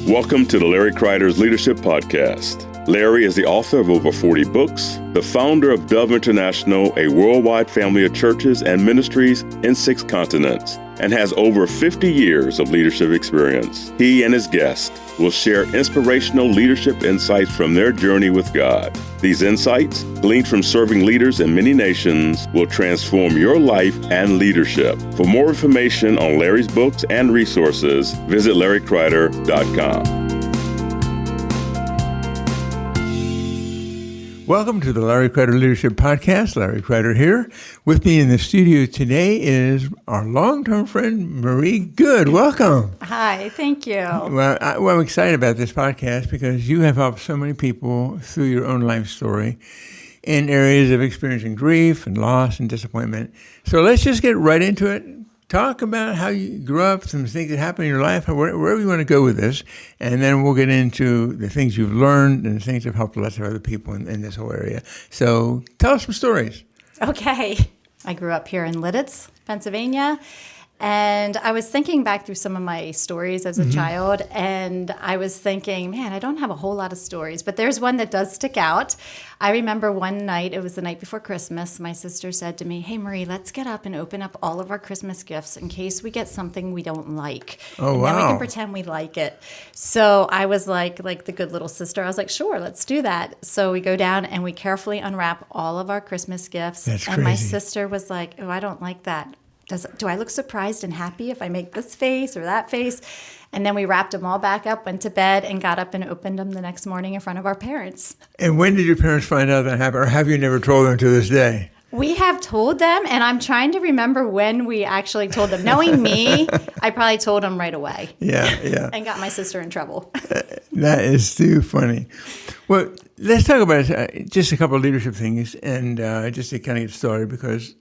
Welcome to the Larry Kreider's Leadership Podcast. Larry is the author of over 40 books, the founder of Dove International, a worldwide family of churches and ministries in 6 continents, and has over 50 years of leadership experience. He and his guests will share inspirational leadership insights from their journey with God. These insights, gleaned from serving leaders in many nations, will transform your life and leadership. For more information on Larry's books and resources, visit LarryKreider.com. Welcome to the Larry Kreider Leadership Podcast. Larry Kreider here. With me in the studio today is our longtime friend, Marie Good. Welcome. Hi, thank you. Well, I'm excited about this podcast because you have helped so many people through your own life story in areas of experiencing grief and loss and disappointment. So let's just get right into it. Talk about how you grew up, some things that happened in your life, wherever you want to go with this, and then we'll get into the things you've learned and the things that have helped lots of other people in this whole area. So tell us some stories. Okay. I grew up here in Lidditz, Pennsylvania, and I was thinking back through some of my stories as a child, and I was thinking, man, I don't have a whole lot of stories, but there's one that does stick out. I remember one night, it was the night before Christmas, my sister said to me, hey, Marie, let's get up and open up all of our Christmas gifts in case we get something we don't like. Oh, and wow. then we can pretend we like it. So I was like the good little sister. I was like, sure, let's do that. So we go down and we carefully unwrap all of our Christmas gifts. That's and my crazy. sister was like, oh, I don't like that. Do I look surprised and happy if I make this face or that face? And then we wrapped them all back up, went to bed, and got up and opened them the next morning in front of our parents. And when did your parents find out that happened, or have you never told them to this day? We have told them, and I'm trying to remember when we actually told them. Knowing me, I probably told them right away. Yeah. And got my sister in trouble. That is too funny. Well, let's talk about just a couple of leadership things, and just to kind of get started, because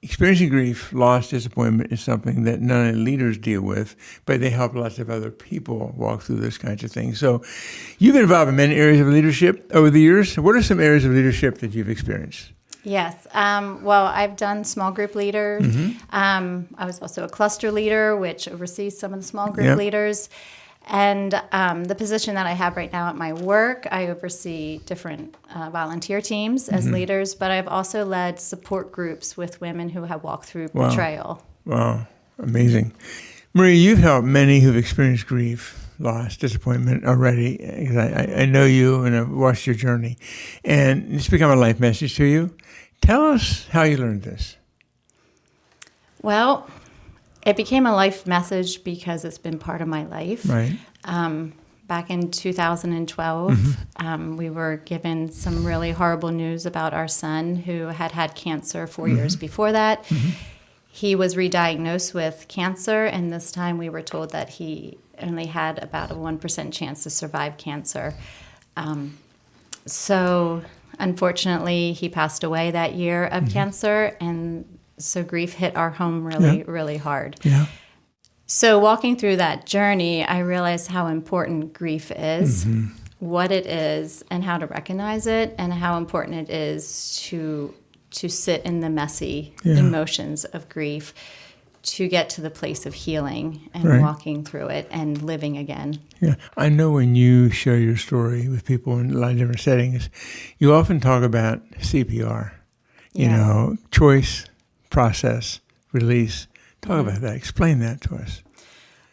experiencing grief, loss, disappointment is something that not only leaders deal with, but they help lots of other people walk through those kinds of things. So you've been involved in many areas of leadership over the years. What are some areas of leadership that you've experienced? Yes. Well, I've done small group leaders. I was also a cluster leader, which oversees some of the small group leaders. And the position that I have right now at my work, I oversee different volunteer teams as leaders, but I've also led support groups with women who have walked through betrayal. Wow. Amazing. Marie, you've helped many who've experienced grief, loss, disappointment already. I know you and I've watched your journey. And it's become a life message to you. Tell us how you learned this. Well, it became a life message because it's been part of my life. Right. Back in 2012, we were given some really horrible news about our son who had cancer 4 years before that. He was re-diagnosed with cancer, and this time we were told that he only had about a 1% chance to survive cancer. So unfortunately, he passed away that year of cancer, and so grief hit our home really hard. Yeah. So walking through that journey, I realized how important grief is, what it is, and how to recognize it, and how important it is to sit in the messy emotions of grief to get to the place of healing and walking through it and living again. Yeah. I know when you share your story with people in a lot of different settings, you often talk about CPR, you know, choice, process, release. Talk about that. Explain that to us.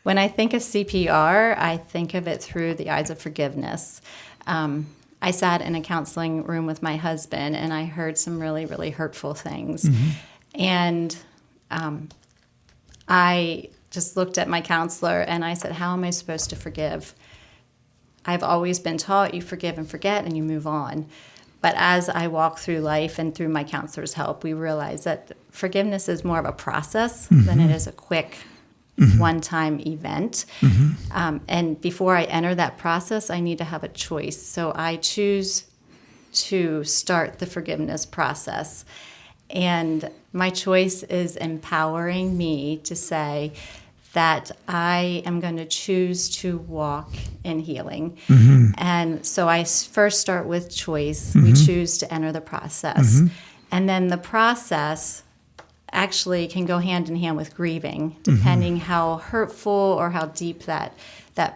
When I think of CPR, I think of it through the eyes of forgiveness. I sat in a counseling room with my husband, and I heard some really hurtful things. And I just looked at my counselor, and I said, how am I supposed to forgive? I've always been taught you forgive and forget, and you move on. But as I walk through life and through my counselor's help, we realize that forgiveness is more of a process than it is a quick one-time event. And before I enter that process, I need to have a choice. So I choose to start the forgiveness process. And my choice is empowering me to say that I am going to choose to walk in healing. And so I first start with choice. We choose to enter the process. And then the process actually can go hand in hand with grieving, depending how hurtful or how deep that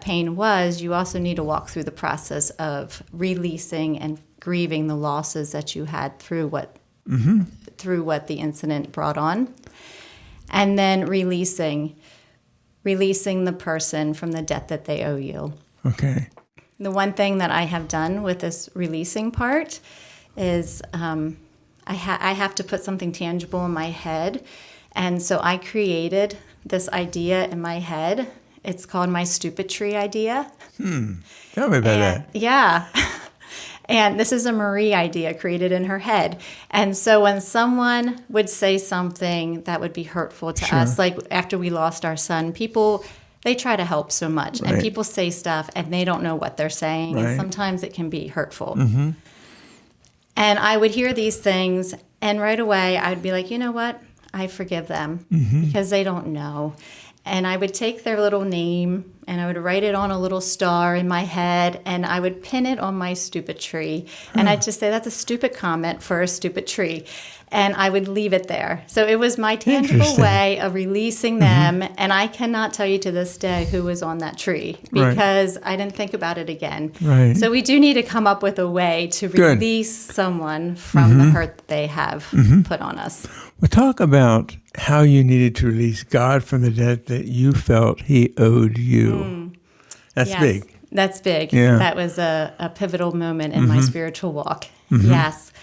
pain was. You also need to walk through the process of releasing and grieving the losses that you had through what the incident brought on, and then releasing the person from the debt that they owe you. Okay. The one thing that I have done with this releasing part is I have to put something tangible in my head. And so I created this idea in my head. It's called my stupid tree idea. Tell me about that. Yeah. And this is a Marie idea created in her head. And so when someone would say something that would be hurtful to us, like after we lost our son, people, they try to help so much. Right. And people say stuff and they don't know what they're saying. Right. And sometimes it can be hurtful. And I would hear these things, and right away I would be like, you know what? I forgive them because they don't know. And I would take their little name and I would write it on a little star in my head, and I would pin it on my stupid tree. And I'd just say, that's a stupid comment for a stupid tree. And I would leave it there. So it was my tangible way of releasing them. And I cannot tell you to this day who was on that tree because I didn't think about it again. Right. So we do need to come up with a way to release someone from the hurt that they have put on us. Well, talk about how you needed to release God from the debt that you felt he owed you. That's big. That's big. Yeah. That was a pivotal moment in my spiritual walk. Yes.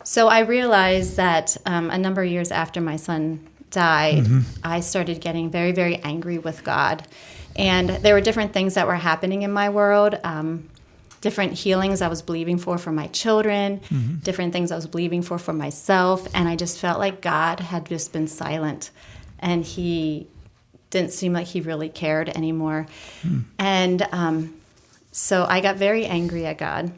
So I realized that a number of years after my son died, I started getting very, very angry with God. And there were different things that were happening in my world, different healings I was believing for my children, different things I was believing for myself. And I just felt like God had just been silent. And he didn't seem like he really cared anymore. And so I got very angry at God.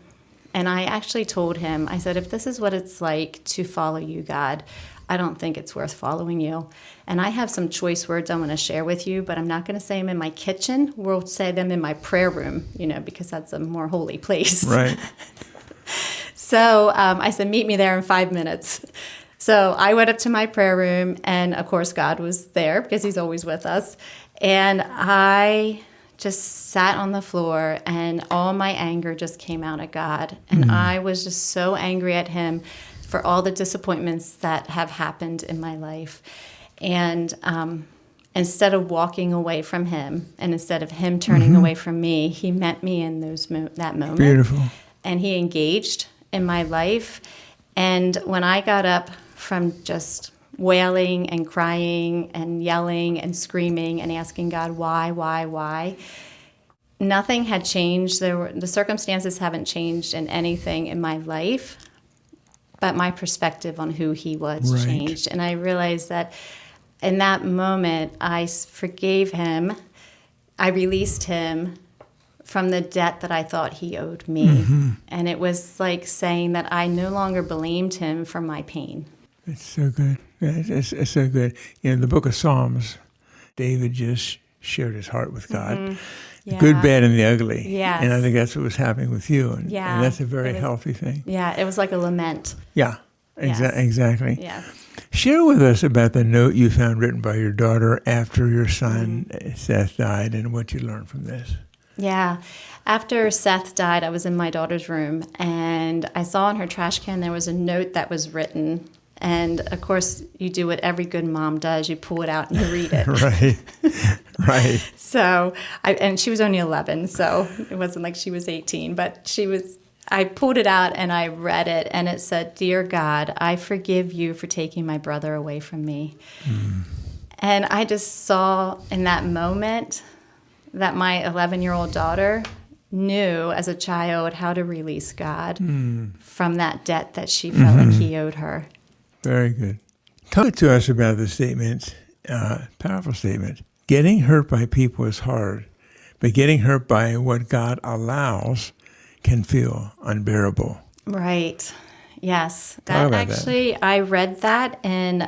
And I actually told him, I said, if this is what it's like to follow you, God, I don't think it's worth following you. And I have some choice words I want to share with you, but I'm not going to say them in my kitchen. We'll say them in my prayer room, because that's a more holy place. Right. So I said, meet me there in 5 minutes. So I went up to my prayer room, and of course God was there because he's always with us. And I just sat on the floor, and all my anger just came out at God. And I was just so angry at him for all the disappointments that have happened in my life. And instead of walking away from him, and instead of him turning away from me, he met me in that moment. Beautiful. And he engaged in my life. And when I got up from just wailing and crying and yelling and screaming and asking God, why? Nothing had changed. The circumstances haven't changed in anything in my life, but my perspective on who he was changed. And I realized that in that moment, I forgave him. I released him from the debt that I thought he owed me. And it was like saying that I no longer blamed him for my pain. It's so good. Yeah, it's so good. The book of Psalms, David just shared his heart with God. The good, bad, and the ugly. Yes. And I think that's what was happening with you. And that's a very healthy thing. Yeah, it was like a lament. Yeah, exactly. Yes. Share with us about the note you found written by your daughter after your son, Seth, died, and what you learned from this. Yeah. After Seth died, I was in my daughter's room, and I saw in her trash can there was a note that was written. And, of course, you do what every good mom does. You pull it out and you read it. Right. So, and she was only 11, so it wasn't like she was 18. But I pulled it out and I read it, and it said, "Dear God, I forgive you for taking my brother away from me." And I just saw in that moment that my 11-year-old daughter knew as a child how to release God from that debt that she felt like he owed her. Very good. Talk to us about the statement, powerful statement. Getting hurt by people is hard, but getting hurt by what God allows can feel unbearable. Right. Yes. That actually, I read that in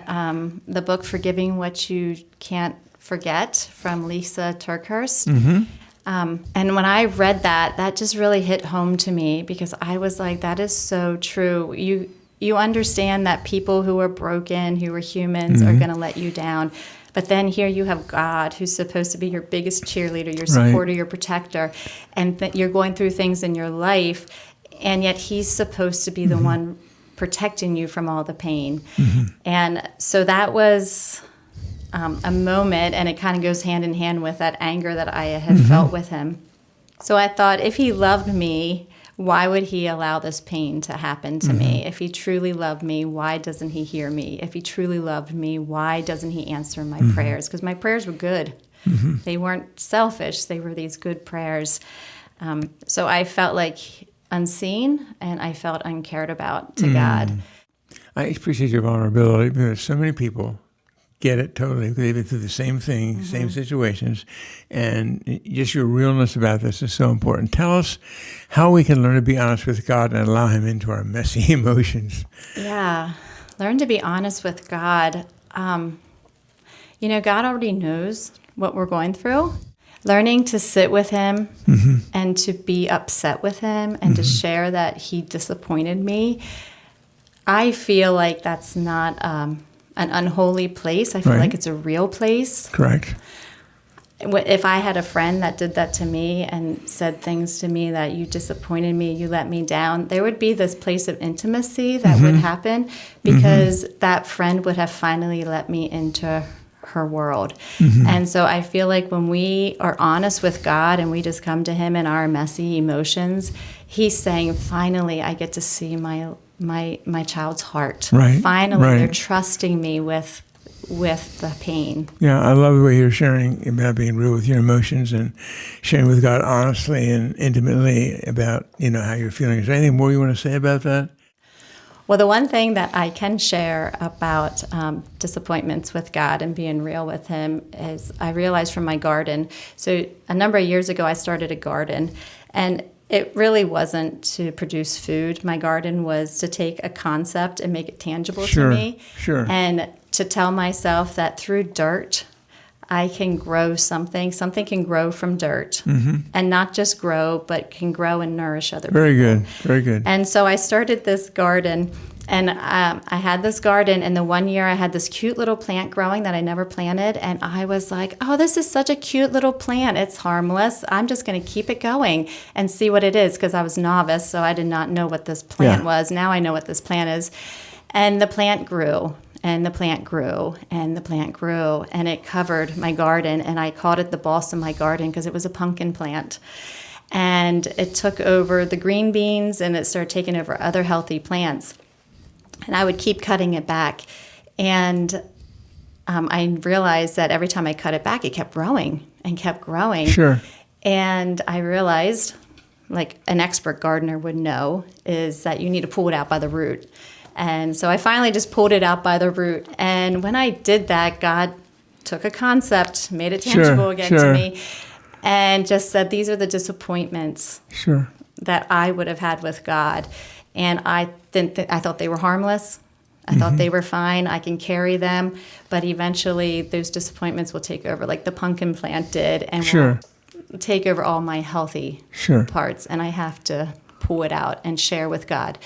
the book Forgiving What You Can't Forget from Lisa Turkhurst. And when I read that just really hit home to me because I was like, that is so true. you understand that people who are broken, who are humans, are going to let you down. But then here you have God, who's supposed to be your biggest cheerleader, your supporter, your protector, and you're going through things in your life, and yet he's supposed to be the one protecting you from all the pain. And so that was a moment, and it kind of goes hand in hand with that anger that I had felt with him. So I thought, if he loved me, why would he allow this pain to happen to me? If he truly loved me, why doesn't he hear me? If he truly loved me, why doesn't he answer my prayers? Because my prayers were good. They weren't selfish. They were these good prayers. So I felt like unseen, and I felt uncared about to God. I appreciate your vulnerability, because so many people get it totally. They've been through the same thing, same situations, and just your realness about this is so important. Tell us how we can learn to be honest with God and allow him into our messy emotions. Yeah, learn to be honest with God. God already knows what we're going through. Learning to sit with him and to be upset with him and to share that he disappointed me. I feel like that's not an unholy place. I feel like it's a real place. Correct. If I had a friend that did that to me and said things to me that you disappointed me, you let me down, there would be this place of intimacy that would happen, because that friend would have finally let me into her world. And so I feel like when we are honest with God and we just come to him in our messy emotions, he's saying, finally, I get to see my child's heart. Finally, they're trusting me with the pain. Yeah, I love the way you're sharing about being real with your emotions and sharing with God honestly and intimately about, how you're feeling. Is there anything more you want to say about that? Well, the one thing that I can share about disappointments with God and being real with him is I realized from my garden. So a number of years ago, I started a garden, and it really wasn't to produce food. My garden was to take a concept and make it tangible to me. And to tell myself that through dirt, I can grow something. Something can grow from dirt, and not just grow, but can grow and nourish other people. Very good. And so I started this garden, and I had this garden, and the one year I had this cute little plant growing that I never planted, and I was like, oh, this is such a cute little plant. It's harmless. I'm just going to keep it going and see what it is, because I was novice, so I did not know what this plant was. Now I know what this plant is. And the plant grew. And the plant grew, and the plant grew, and it covered my garden, and I called it the boss of my garden because it was a pumpkin plant. And it took over the green beans, and it started taking over other healthy plants. And I would keep cutting it back. And I realized that every time I cut it back, it kept growing and kept growing. And I realized, like an expert gardener would know, is that you need to pull it out by the root. And so I finally just pulled it out by the root. And when I did that, God took a concept, made it tangible again to me, and just said, these are the disappointments that I would have had with God. And I thought they were harmless. I thought they were fine. I can carry them. But eventually those disappointments will take over, like the pumpkin plant did, and will take over all my healthy parts. And I have to pull it out and share with God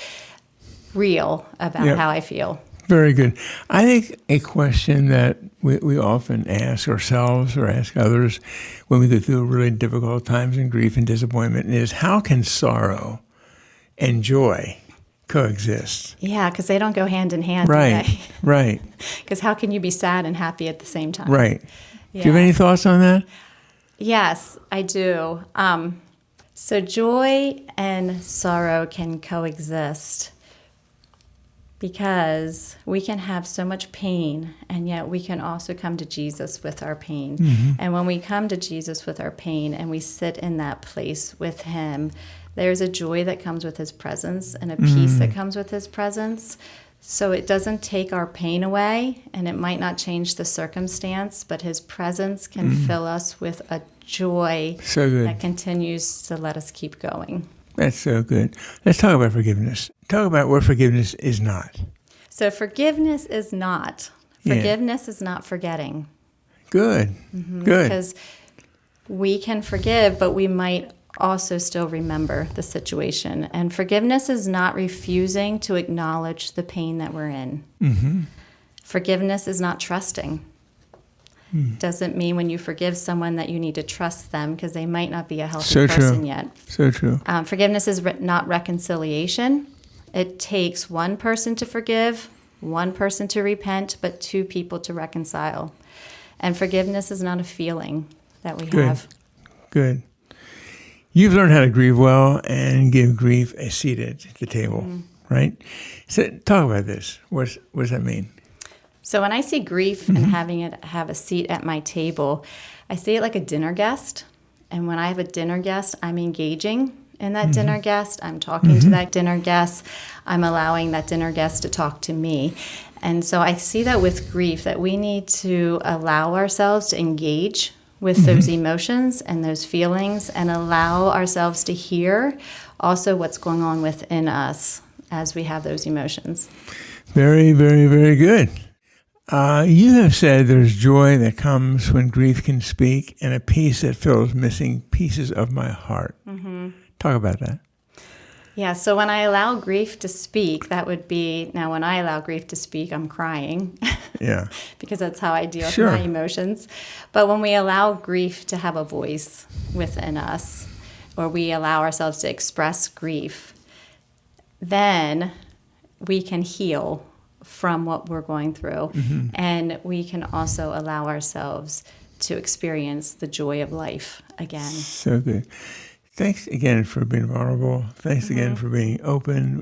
real about how I feel. Very good. I think a question that we often ask ourselves or ask others when we go through really difficult times and grief and disappointment is, how can sorrow and joy coexist? Yeah, because they don't go hand in hand. Right. Because how can you be sad and happy at the same time? Right. Yeah. Do you have any thoughts on that? Yes, I do. So joy and sorrow can coexist, because we can have so much pain, and yet we can also come to Jesus with our pain. And when we come to Jesus with our pain and we sit in that place with him, there's a joy that comes with his presence and a peace that comes with his presence. So it doesn't take our pain away, and it might not change the circumstance, but his presence can fill us with a joy that continues to let us keep going. That's so good. Let's talk about forgiveness. Talk about what forgiveness is not. So forgiveness is not. Forgiveness is not forgetting. Good. Good. Because we can forgive, but we might also still remember the situation. And forgiveness is not refusing to acknowledge the pain that we're in. Mm-hmm. Forgiveness is not trusting. Doesn't mean when you forgive someone that you need to trust them, because they might not be a healthy person yet. So true. Forgiveness is not reconciliation. It takes one person to forgive, one person to repent, but two people to reconcile. And forgiveness is not a feeling that we have. Good. You've learned how to grieve well and give grief a seat at the table, right? So talk about this. What does that mean? So when I see grief and having it have a seat at my table, I see it like a dinner guest. And when I have a dinner guest, I'm engaging in that dinner guest. I'm talking to that dinner guest. I'm allowing that dinner guest to talk to me. And so I see that with grief, that we need to allow ourselves to engage with those emotions and those feelings, and allow ourselves to hear also what's going on within us as we have those emotions. Very, very, very good. You have said there's joy that comes when grief can speak, and a peace that fills missing pieces of my heart. Talk about that. Yeah, so when I allow grief to speak, that would be, now when I allow grief to speak, I'm crying. Yeah. Because that's how I deal with my emotions. But when we allow grief to have a voice within us, or we allow ourselves to express grief, then we can heal from what we're going through. And we can also allow ourselves to experience the joy of life again. So good. Thanks again for being vulnerable. Thanks again for being open,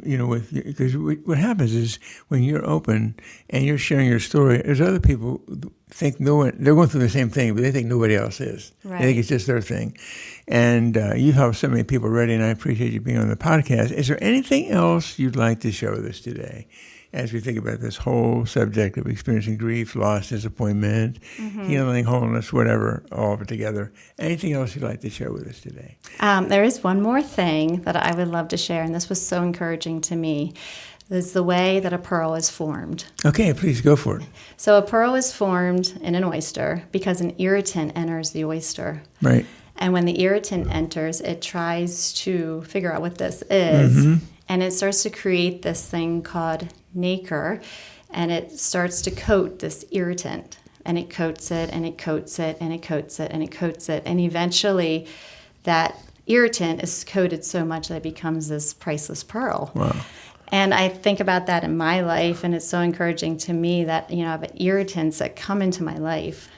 because what happens is when you're open and you're sharing your story, there's other people think they're going through the same thing, but they think nobody else is. Right. They think it's just their thing. And you've helped so many people already, and I appreciate you being on the podcast. Is there anything else you'd like to share with us today as we think about this whole subject of experiencing grief, loss, disappointment, healing, wholeness, whatever, all of it together? Anything else you'd like to share with us today? There is one more thing that I would love to share, and this was so encouraging to me, is the way that a pearl is formed. Okay, please go for it. So a pearl is formed in an oyster because an irritant enters the oyster. Right. And when the irritant enters, it tries to figure out what this is. And it starts to create this thing called nacre, and it starts to coat this irritant. And it coats it, and it coats it, and it coats it, and it coats it. And eventually that irritant is coated so much that it becomes this priceless pearl. Wow. And I think about that in my life, and it's so encouraging to me that, I have irritants that come into my life.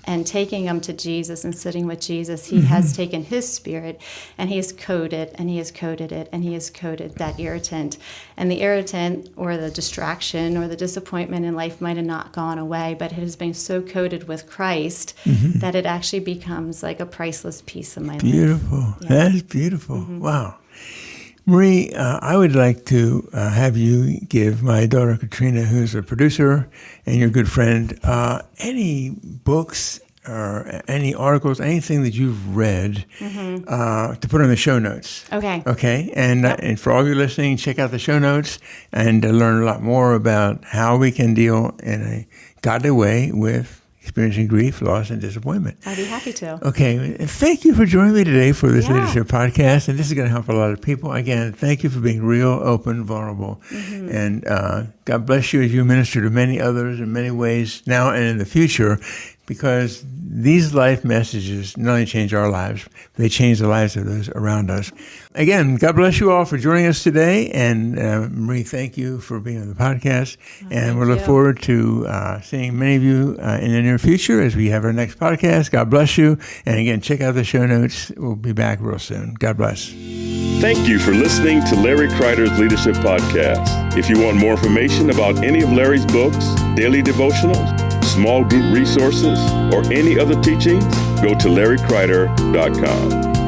And taking them to Jesus and sitting with Jesus, he has taken his spirit and he has coated and he has coated it and he has coated that irritant. And the irritant or the distraction or the disappointment in life might have not gone away, but it has been so coated with Christ that it actually becomes like a priceless piece of my life. Beautiful. Yeah. That is beautiful. Wow. Marie, I would like to have you give my daughter Katrina, who's a producer and your good friend, any books or any articles, anything that you've read to put on the show notes. Okay. Okay. And for all of you listening, check out the show notes and learn a lot more about how we can deal in a godly way with experiencing grief, loss, and disappointment. I'd be happy to. Okay. Thank you for joining me today for this leadership podcast. And this is going to help a lot of people. Again, thank you for being real, open, vulnerable. And God bless you as you minister to many others in many ways now and in the future, because these life messages not only change our lives, but they change the lives of those around us. Again, God bless you all for joining us today. And Marie, thank you for being on the podcast. And we look forward to seeing many of you in the near future as we have our next podcast. God bless you. And again, check out the show notes. We'll be back real soon. God bless. Thank you for listening to Larry Kreider's Leadership Podcast. If you want more information about any of Larry's books, daily devotionals, small group resources, or any other teachings, go to LarryKreider.com.